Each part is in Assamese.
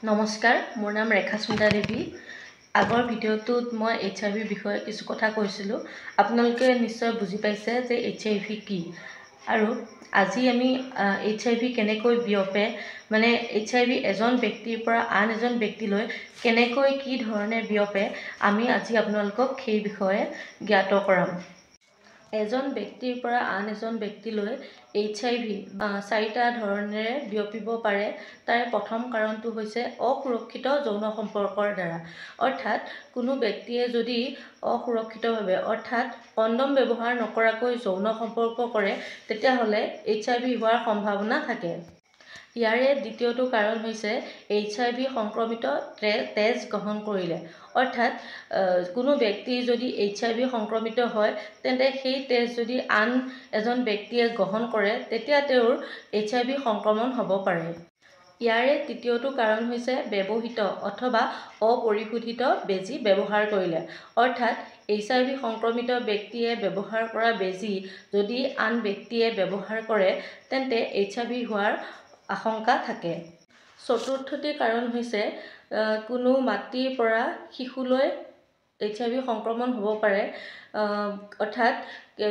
নমস্কাৰ, মোৰ নাম ৰেখাস্মিতা দেৱী। আগৰ ভিডিঅ'টোত মই HIV বিষয়ে কিছু কথা কৈছিলোঁ। আপোনালোকে নিশ্চয় বুজি পাইছে যে HIV কি। আৰু আজি আমি HIV কেনেকৈ বিয়পে, মানে HIV এজন ব্যক্তিৰ পৰা আন এজন ব্যক্তিলৈ কেনেকৈ কি ধৰণে বিয়পে, আমি আজি আপোনালোকক সেই বিষয়ে জ্ঞাত কৰাম। এজন ব্যক্তিৰ পৰা আন এজন ব্যক্তিলৈ HIV 4টা ধৰণেৰে বিয়পিব পাৰে। তাৰে প্ৰথম কাৰণটো হৈছে অসুৰক্ষিত যৌন সম্পৰ্কৰ দ্বাৰা। অৰ্থাৎ কোনো ব্যক্তিয়ে যদি অসুৰক্ষিতভাৱে অৰ্থাৎ কণ্ডম ব্যৱহাৰ নকৰাকৈ যৌন সম্পৰ্ক কৰে, তেতিয়াহ'লে HIV হোৱাৰ সম্ভাৱনা থাকে। ইয়াৰে দ্বিতীয়টো কাৰণ হৈছে HIV সংক্ৰমিত তেজ গ্ৰহণ কৰিলে। অৰ্থাৎ কোনো ব্যক্তি যদি HIV সংক্ৰমিত হয়, তেন্তে সেই তেজ যদি আন এজন ব্যক্তিয়ে গ্ৰহণ কৰে, তেতিয়া তেওঁৰ HIV সংক্ৰমণ হ'ব পাৰে। ইয়াৰে তৃতীয়টো কাৰণ হৈছে ব্যৱহৃত অথবা অপৰিশোধিত বেজী ব্যৱহাৰ কৰিলে। অৰ্থাৎ HIV সংক্ৰমিত ব্যক্তিয়ে ব্যৱহাৰ কৰা বেজী যদি আন ব্যক্তিয়ে ব্যৱহাৰ কৰে, তেন্তে HIV হোৱাৰ আশংকা থাকে। চতুৰ্থটি কাৰণ হৈছে কোনো মাতৃৰ পৰা শিশুলৈ HIV সংক্ৰমণ হ'ব পাৰে। অৰ্থাৎ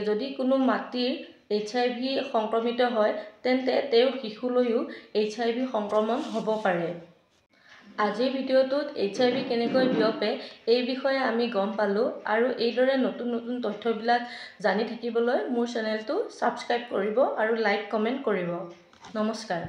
যদি কোনো মাতৃৰ HIV সংক্ৰমিত হয়, তেন্তে তেওঁৰ শিশুলৈও HIV সংক্ৰমণ হ'ব পাৰে। আজিৰ ভিডিঅ'টোত HIV কেনেকৈ বিয়পে এই বিষয়ে আমি গম পালোঁ। আৰু এইদৰে নতুন নতুন তথ্যবিলাক জানি থাকিবলৈ মোৰ চেনেলটো ছাবস্ক্ৰাইব কৰিব আৰু লাইক কমেণ্ট কৰিব। নমস্কাৰ।